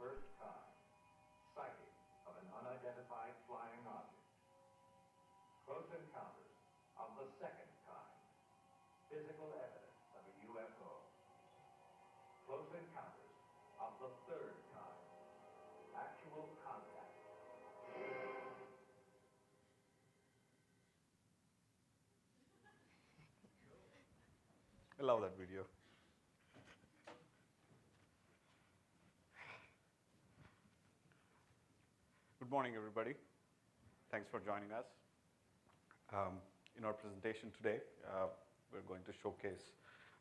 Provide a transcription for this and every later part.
first kind, sighting of an unidentified flying object. Close encounters of the second kind, physical evidence of a UFO. Close encounters of the third kind, actual contact. I love that video. Good morning, everybody. Thanks for joining us. In our presentation today, we're going to showcase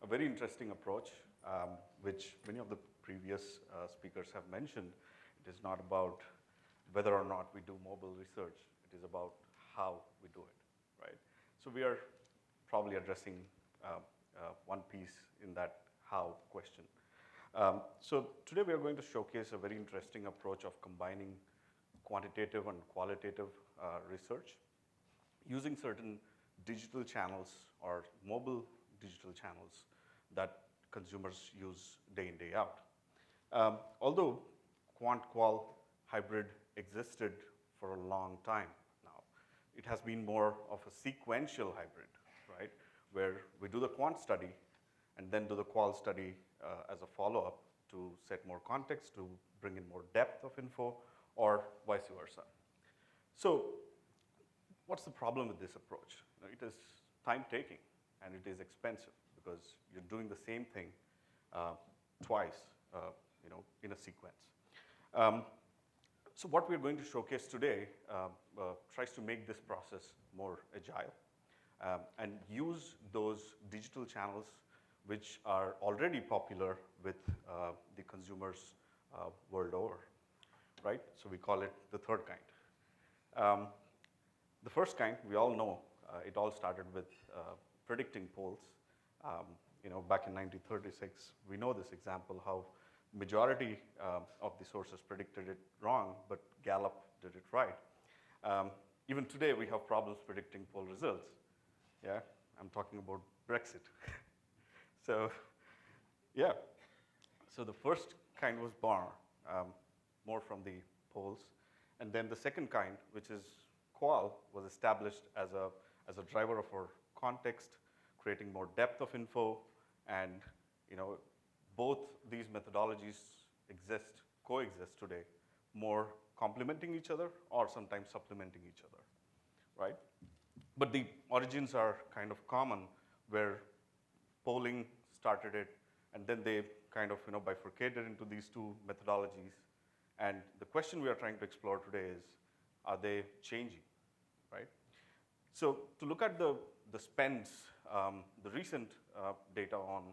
a very interesting approach, which many of the previous speakers have mentioned. It is not about whether or not we do mobile research. It is about how we do it, right? So we are probably addressing one piece in that how question. So today we are going to showcase a very interesting approach of combining quantitative and qualitative research using certain digital channels or mobile digital channels that consumers use day in, day out. Although quant-qual hybrid existed for a long time now, it has been more of a sequential hybrid, right? Where we do the quant study and then do the qual study as a follow-up to set more context, to bring in more depth of info, or vice versa. So what's the problem with this approach? It is time-taking and it is expensive because you're doing the same thing twice, in a sequence. So what we're going to showcase today tries to make this process more agile and use those digital channels which are already popular with the consumers world over, right? So we call it the third kind. The first kind, we all know, it all started with predicting polls. Back in 1936, we know this example, how majority of the sources predicted it wrong, but Gallup did it right. Even today, we have problems predicting poll results. Yeah, I'm talking about Brexit. So, yeah. So the first kind was born, more from the polls. And then the second kind, which is qual, was established as a driver of our context, creating more depth of info. And both these methodologies coexist today, more complementing each other or sometimes supplementing each other, right? But the origins are kind of common, where polling started it, and then they kind of bifurcated into these two methodologies. And the question we are trying to explore today is, are they changing, right? So to look at the spends, the recent data on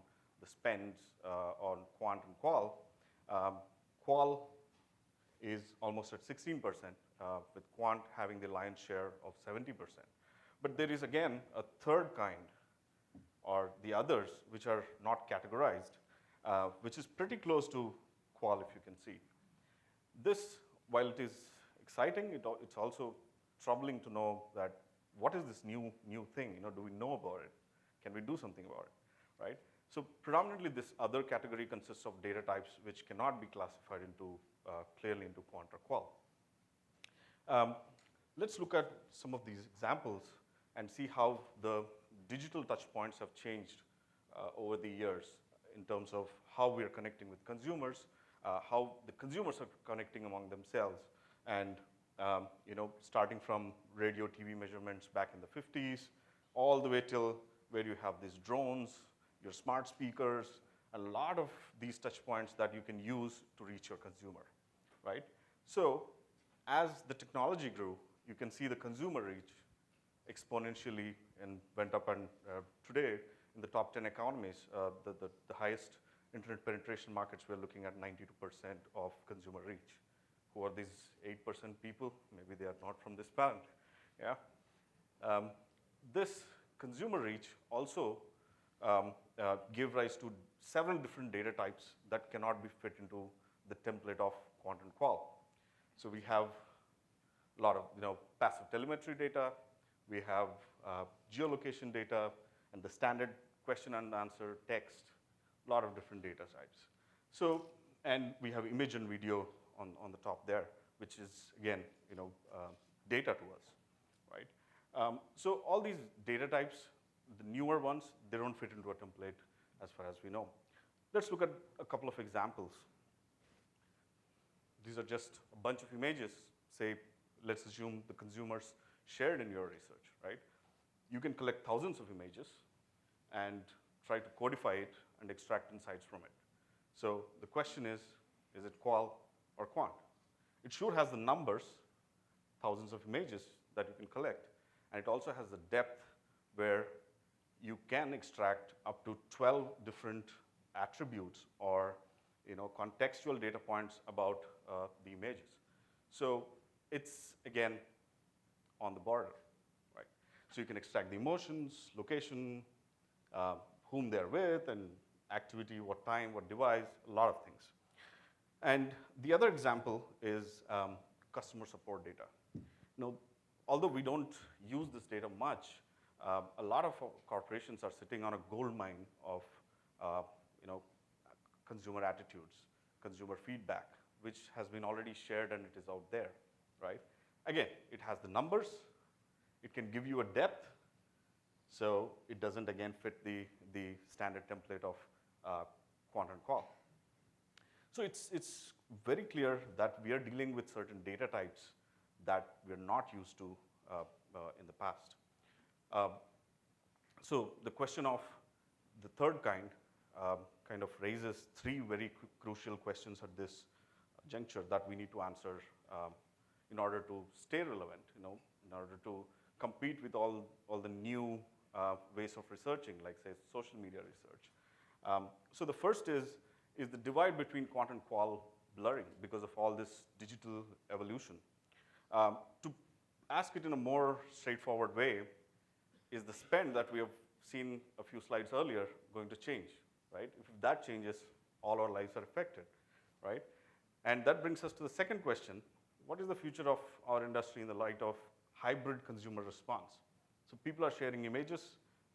the spends on quant and qual, qual is almost at 16%, with quant having the lion's share of 70%. But there is, again, a third kind, or the others, which are not categorized, which is pretty close to qual, if you can see. This, while it is exciting, it's also troubling to know that what is this new thing? Do we know about it? Can we do something about it, right? So predominantly, this other category consists of data types which cannot be classified into clearly into quant or qual. Let's look at some of these examples and see how the digital touch points have changed over the years in terms of how we are connecting with consumers, how the consumers are connecting among themselves, and starting from radio, TV measurements back in the 50s, all the way till where you have these drones, your smart speakers, a lot of these touch points that you can use to reach your consumer, right? So as the technology grew, you can see the consumer reach exponentially and went up, and today in the top 10 economies, the highest internet penetration markets, we're looking at 92% of consumer reach. Who are these 8% people? Maybe they are not from this planet, yeah? This consumer reach also gave rise to several different data types that cannot be fit into the template of quant and qual. So we have a lot of passive telemetry data, we have geolocation data, and the standard question and answer text, a lot of different data types. So And we have image and video on the top there, which is, again, data to us, right? So all these data types, the newer ones, they don't fit into a template as far as we know. Let's look at a couple of examples. These are just a bunch of images. Say, let's assume the consumers shared in your research, right? You can collect thousands of images and try to codify it and extract insights from it. So the question is it qual or quant? It sure has the numbers, thousands of images that you can collect, and it also has the depth where you can extract up to 12 different attributes or contextual data points about the images. So it's, again, on the border, right? So you can extract the emotions, location, whom they're with, and activity, what time, what device, a lot of things. And the other example is customer support data. Although we don't use this data much, a lot of corporations are sitting on a gold mine of consumer attitudes, consumer feedback, which has been already shared and it is out there, right? Again, it has the numbers, it can give you a depth, so it doesn't, again, fit the standard template of quant and qual. So it's very clear that we are dealing with certain data types that we're not used to in the past. So the question of the third kind of raises three very crucial questions at this juncture that we need to answer in order to stay relevant, in order to compete with all the new ways of researching, like, say, social media research. So the first is the divide between quant and qual blurring because of all this digital evolution? To ask it in a more straightforward way, is the spend that we have seen a few slides earlier going to change, right? If that changes, all our lives are affected, right? And that brings us to the second question: what is the future of our industry in the light of hybrid consumer response? So people are sharing images,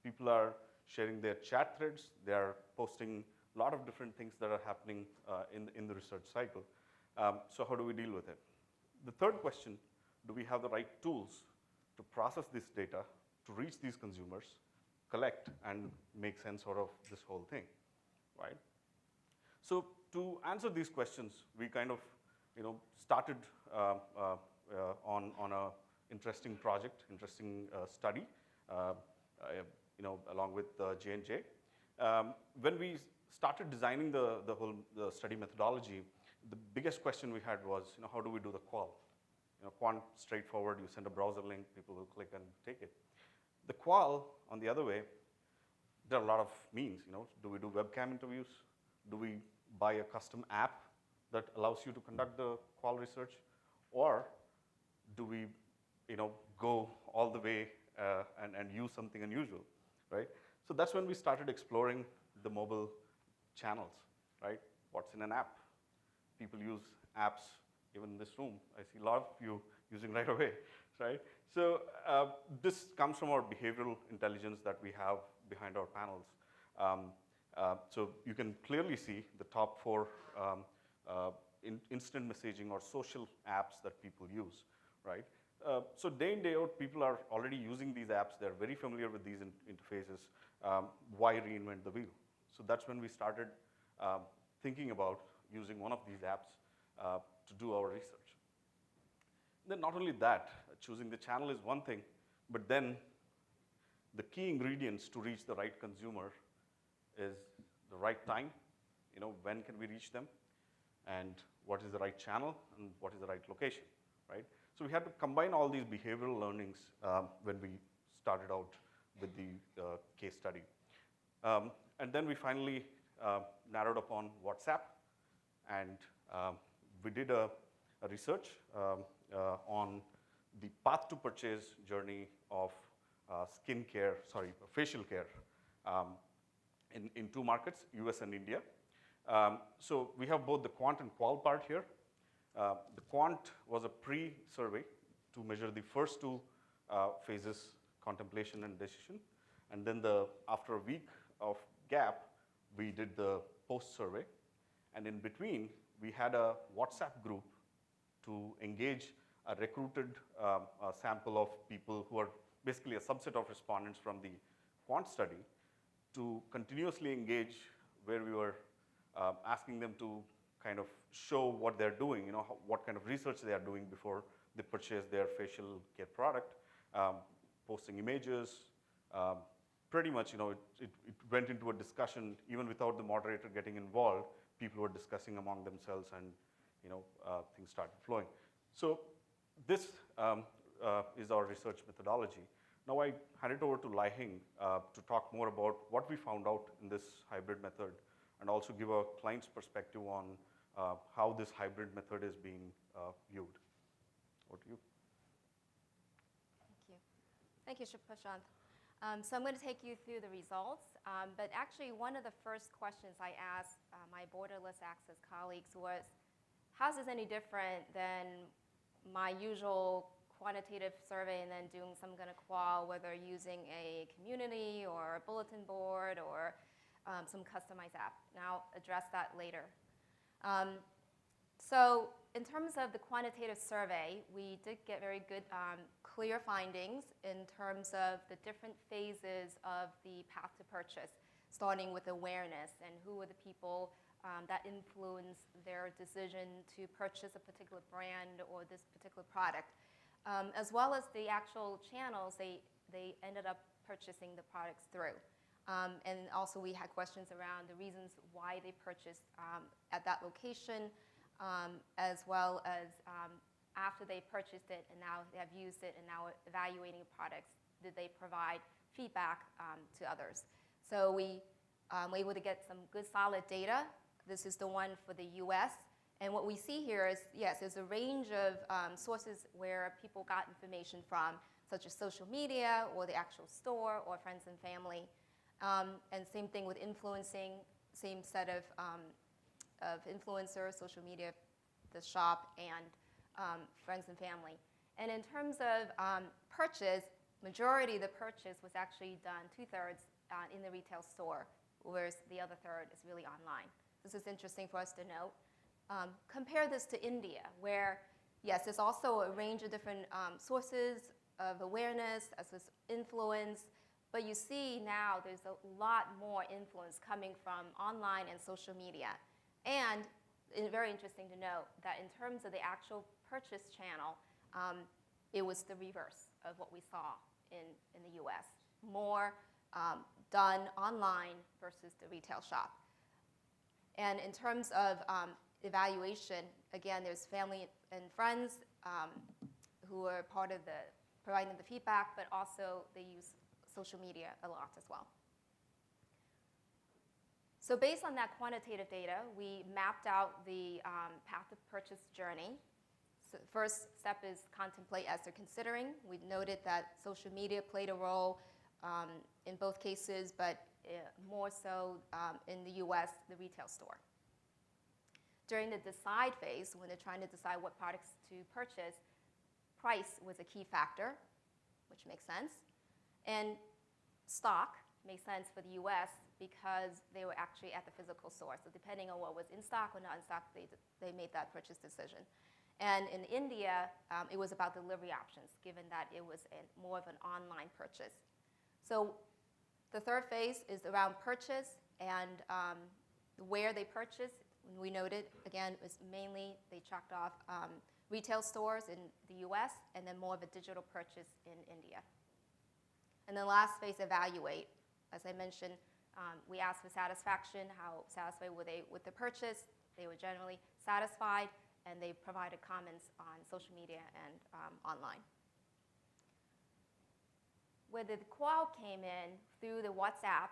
people are sharing their chat threads, they are posting a lot of different things that are happening in the research cycle. So how do we deal with it? The third question: do we have the right tools to process this data, to reach these consumers, collect, and make sense out of this whole thing, right? So to answer these questions, we kind of, started on a interesting project, interesting study, along with J&J. When we started designing the whole study methodology, the biggest question we had was, how do we do the qual? Quant, straightforward, you send a browser link, people will click and take it. The qual, on the other way, there are a lot of means. Do we do webcam interviews? Do we buy a custom app that allows you to conduct the qual research? Or do we, go all the way and use something unusual, right? So that's when we started exploring the mobile channels, right? What's in an app? People use apps, even in this room. I see a lot of you using right away, right? So this comes from our behavioral intelligence that we have behind our panels. So you can clearly see the top four instant messaging or social apps that people use, right? So day in, day out, people are already using these apps. They're very familiar with these interfaces. Why reinvent the wheel? So that's when we started thinking about using one of these apps to do our research. Then not only that, choosing the channel is one thing, but then the key ingredients to reach the right consumer is the right time, when can we reach them, and what is the right channel, and what is the right location, right? So we had to combine all these behavioral learnings when we started out with the case study. And then we finally narrowed upon WhatsApp, and we did a research on the path to purchase journey of facial care in two markets, US and India. So we have both the quant and qual part here. The quant was a pre-survey to measure the first two phases, contemplation and decision. And then after a week of gap, we did the post-survey. And in between, we had a WhatsApp group to engage a recruited a sample of people who are basically a subset of respondents from the quant study to continuously engage, where we were asking them to kind of show what they're doing, what kind of research they are doing before they purchase their facial care product, posting images. Pretty much, it went into a discussion even without the moderator getting involved. People were discussing among themselves, and things started flowing. So this is our research methodology. Now I hand it over to Lai Hing to talk more about what we found out in this hybrid method, and also give a client's perspective on how this hybrid method is being viewed. Over to you. Thank you. Thank you, Prashant. So I'm going to take you through the results. But actually, one of the first questions I asked my Borderless Access colleagues was, how's this any different than my usual quantitative survey and then doing some kind of qual, whether using a community or a bulletin board or some customized app? And I'll address that later. So in terms of the quantitative survey, we did get very good, clear findings in terms of the different phases of the path to purchase, starting with awareness and who are the people that influence their decision to purchase a particular brand or this particular product, as well as the actual channels they ended up purchasing the products through. And also we had questions around the reasons why they purchased at that location, as well as after they purchased it and now they have used it and now evaluating products, did they provide feedback to others? So we were able to get some good solid data. This is the one for the US. And what we see here is, yes, there's a range of sources where people got information from, such as social media or the actual store or friends and family. And same thing with influencing, same set of influencers, social media, the shop, and friends and family. And in terms of purchase, majority of the purchase was actually done 2/3 in the retail store, whereas the other third is really online. This is interesting for us to note. Compare this to India, where, yes, there's also a range of different sources of awareness as well as influence, but you see now there's a lot more influence coming from online and social media. And it's very interesting to note that in terms of the actual purchase channel, it was the reverse of what we saw in the US. More done online versus the retail shop. And in terms of evaluation, again, there's family and friends who are part of providing the feedback, but also they use social media a lot as well. So based on that quantitative data, we mapped out the path of purchase journey. So the first step is contemplate as they're considering. We noted that social media played a role in both cases, but more so in the US, the retail store. During the decide phase, when they're trying to decide what products to purchase, price was a key factor, which makes sense. And stock makes sense for the US because they were actually at the physical store. So depending on what was in stock or not in stock, they made that purchase decision. And in India, it was about delivery options, given that it was more of an online purchase. So the third phase is around purchase and where they purchase. We noted, again, it was mainly they checked off retail stores in the US and then more of a digital purchase in India. And then last phase, evaluate. As I mentioned, we asked for satisfaction, how satisfied were they with the purchase. They were generally satisfied, and they provided comments on social media and online. Where the qual came in through the WhatsApp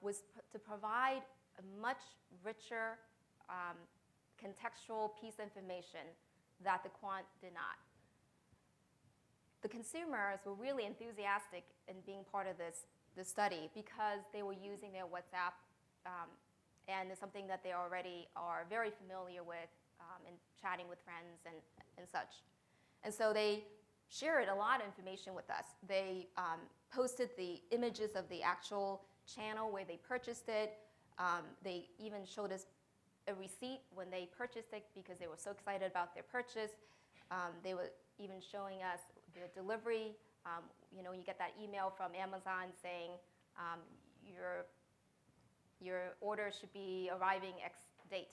was to provide a much richer contextual piece of information that the quant did not. The consumers were really enthusiastic in being part of this study because they were using their WhatsApp, and it's something that they already are very familiar with in chatting with friends and such. And so they shared a lot of information with us. They posted the images of the actual channel where they purchased it. They even showed us a receipt when they purchased it because they were so excited about their purchase. They were even showing us the delivery. You get that email from Amazon saying your order should be arriving X date.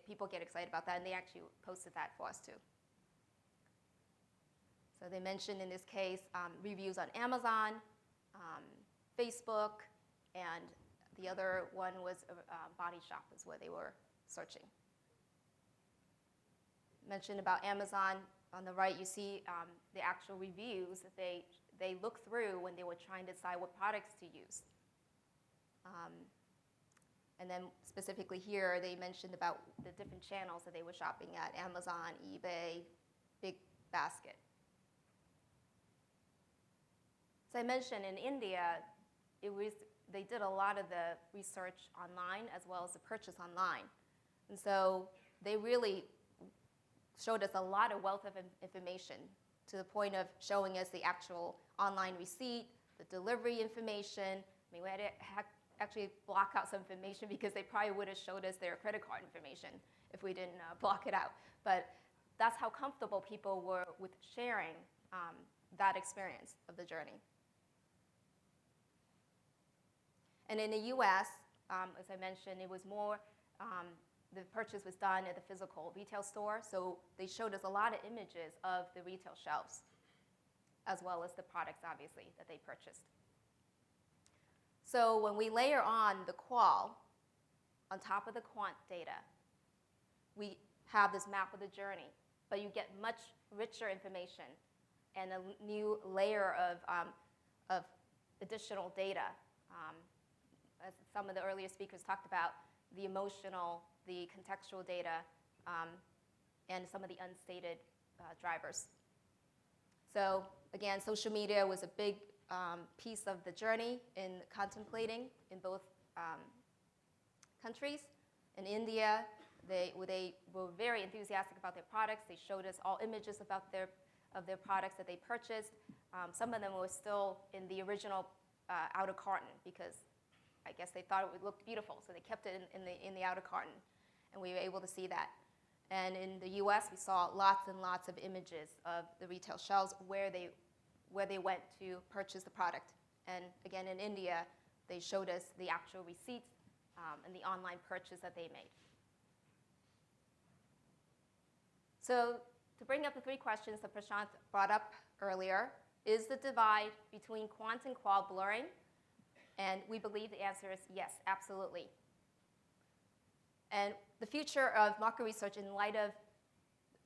People get excited about that, and they actually posted that for us too. So they mentioned in this case reviews on Amazon, Facebook, and the other one was Body Shop is where they were searching. Mentioned about Amazon, on the right you see the actual reviews that they looked through when they were trying to decide what products to use. And then specifically here, they mentioned about the different channels that they were shopping at: Amazon, eBay, Big Basket. So I mentioned in India, they did a lot of the research online as well as the purchase online. And so they really showed us a lot of wealth of information, to the point of showing us the actual online receipt, the delivery information. We had to actually block out some information because they probably would have showed us their credit card information if we didn't block it out. But that's how comfortable people were with sharing that experience of the journey. And in the US, as I mentioned, it was more, the purchase was done at the physical retail store, so they showed us a lot of images of the retail shelves, as well as the products, obviously, that they purchased. So when we layer on the qual on top of the quant data, we have this map of the journey, but you get much richer information and a new layer of additional data. As some of the earlier speakers talked about, the emotional, the contextual data, and some of the unstated drivers. So again, social media was a big piece of the journey in contemplating in both countries. In India, they were very enthusiastic about their products. They showed us all images of their products that they purchased. Some of them were still in the original outer carton because I guess they thought it would look beautiful, so they kept it in the outer carton, and we were able to see that. And in the US, we saw lots and lots of images of the retail shelves where they went to purchase the product. And again, in India, they showed us the actual receipts and the online purchase that they made. So to bring up the three questions that Prashant brought up earlier, is the divide between quant and qual blurring? And we believe the answer is yes, absolutely. And the future of market research in light of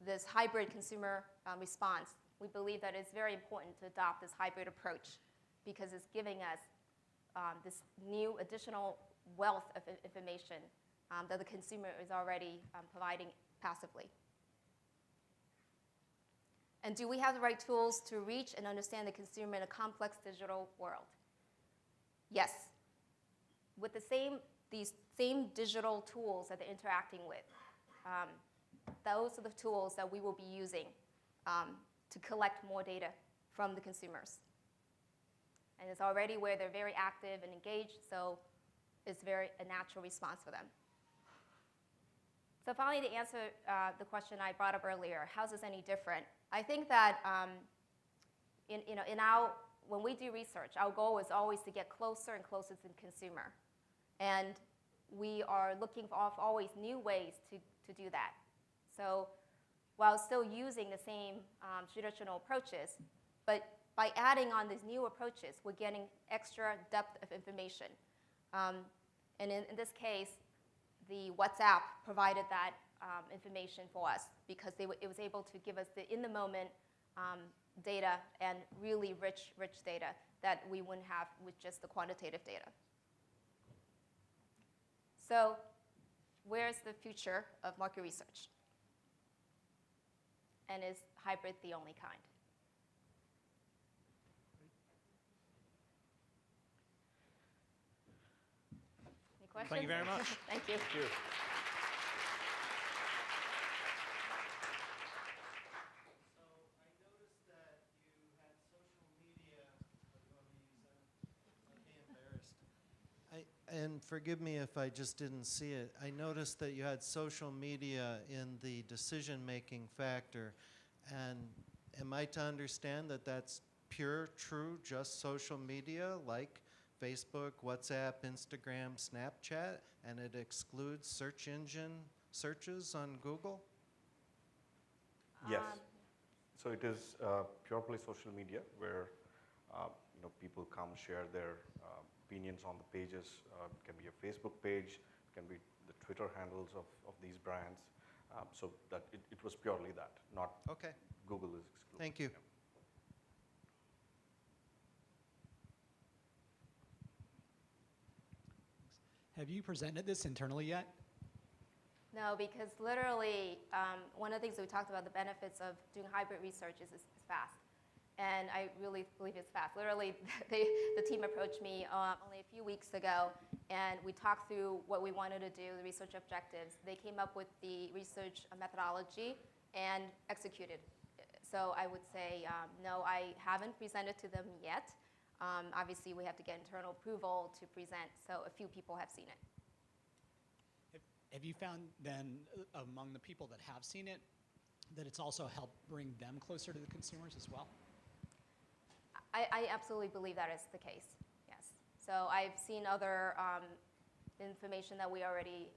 this hybrid consumer response, we believe that it's very important to adopt this hybrid approach because it's giving us this new additional wealth of information that the consumer is already providing passively. And do we have the right tools to reach and understand the consumer in a complex digital world? Yes. With these same digital tools that they're interacting with, those are the tools that we will be using to collect more data from the consumers. And it's already where they're very active and engaged, so it's a natural response for them. So finally, to answer the question I brought up earlier, how is this any different? I think that when we do research, our goal is always to get closer and closer to the consumer. And we are looking for always new ways to do that. So while still using the same traditional approaches, but by adding on these new approaches, we're getting extra depth of information. And in this case, the WhatsApp provided that information for us because it was able to give us the in-the-moment data and really rich data that we wouldn't have with just the quantitative data. So where's the future of market research? And is hybrid the only kind? Any questions? Thank you very much. Thank you. Thank you. And forgive me if I just didn't see it. I noticed that you had social media in the decision-making factor. And am I to understand that that's pure, true, just social media like Facebook, WhatsApp, Instagram, Snapchat, and it excludes search engine searches on Google? Yes. So it is pure play social media where people come share their opinions on the pages. It can be a Facebook page, it can be the Twitter handles of these brands. So that it was purely that, not Okay. Google is exclusive. Thank you. Yeah. Have you presented this internally yet? No, because literally, one of the things that we talked about, the benefits of doing hybrid research is fast. And I really believe it's fast. Literally, the team approached me only a few weeks ago, and we talked through what we wanted to do, the research objectives. They came up with the research methodology and executed. So I would say, no, I haven't presented to them yet. Obviously, we have to get internal approval to present, so a few people have seen it. Have you found then, among the people that have seen it, that it's also helped bring them closer to the consumers as well? I absolutely believe that is the case, yes. So I've seen other information that we already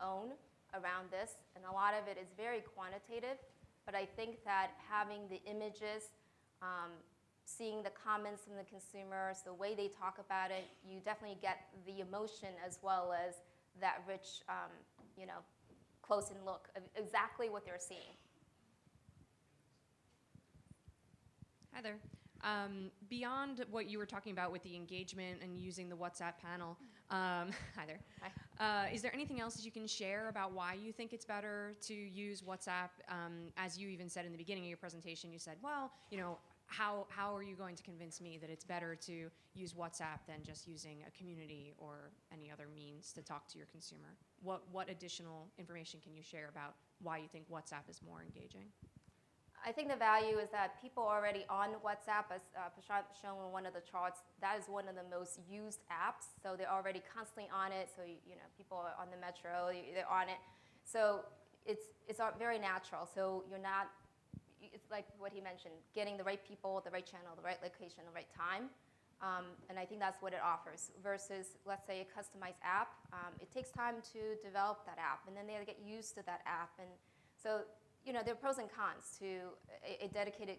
own around this, and a lot of it is very quantitative, but I think that having the images, seeing the comments from the consumers, the way they talk about it, you definitely get the emotion as well as that rich, close-in look of exactly what they're seeing. Hi there. Beyond what you were talking about with the engagement and using the WhatsApp panel, hi there. Hi. Is there anything else that you can share about why you think it's better to use WhatsApp? As you even said in the beginning of your presentation, you said, well, how are you going to convince me that it's better to use WhatsApp than just using a community or any other means to talk to your consumer? What additional information can you share about why you think WhatsApp is more engaging? I think the value is that people already on WhatsApp, as Prashant shown in one of the charts, that is one of the most used apps. So they're already constantly on it. So people are on the metro, they're on it. So it's very natural. So you're not. It's like what he mentioned, getting the right people, the right channel, the right location, the right time. And I think that's what it offers. Versus, let's say, a customized app. It takes time to develop that app, and then they get used to that app. And so there are pros and cons to a dedicated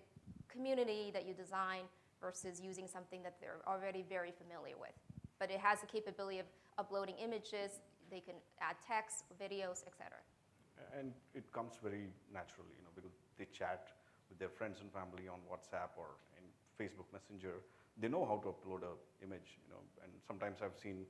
community that you design versus using something that they're already very familiar with. But it has the capability of uploading images. They can add text, videos, etc. And it comes very naturally, because they chat with their friends and family on WhatsApp or in Facebook Messenger. They know how to upload an image, and sometimes I've seen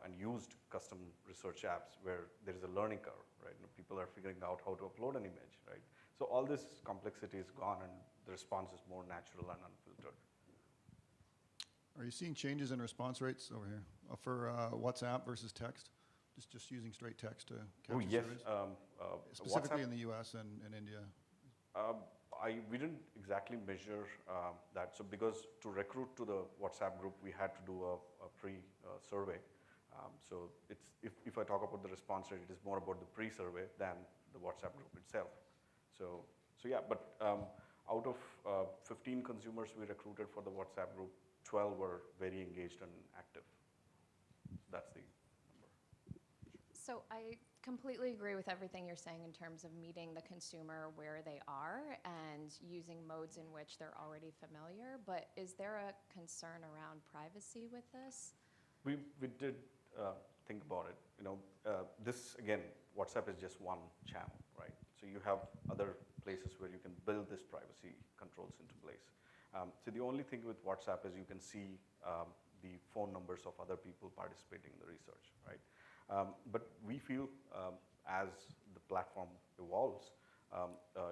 and used custom research apps where there is a learning curve, right? People are figuring out how to upload an image, right? So all this complexity is gone and the response is more natural and unfiltered. Are you seeing changes in response rates over here for WhatsApp versus text? Just using straight text to capture yes. surveys? Specifically WhatsApp, in the US and India. We didn't exactly measure that. So because to recruit to the WhatsApp group, we had to do a pre-survey. So if I talk about the response rate, it is more about the pre-survey than the WhatsApp group itself. So yeah, but out of 15 consumers we recruited for the WhatsApp group, 12 were very engaged and active. That's the number. So I completely agree with everything you're saying in terms of meeting the consumer where they are and using modes in which they're already familiar, but is there a concern around privacy with this? We did think about it. This again, WhatsApp is just one channel, right? So you have other places where you can build this privacy controls into place. So the only thing with WhatsApp is you can see the phone numbers of other people participating in the research, right? But we feel as the platform evolves,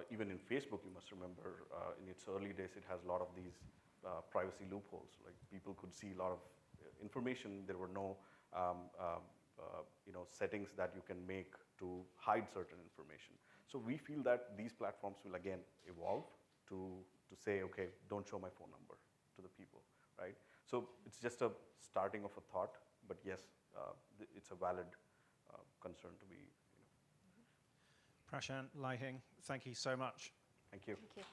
even in Facebook, you must remember in its early days, it has a lot of these privacy loopholes. Like people could see a lot of information. There were no settings that you can make to hide certain information. So we feel that these platforms will again evolve to say, okay, don't show my phone number to the people, right? So it's just a starting of a thought, but yes, it's a valid concern to be. Prashant, Lai-Hing, thank you so much. Thank you. Thank you.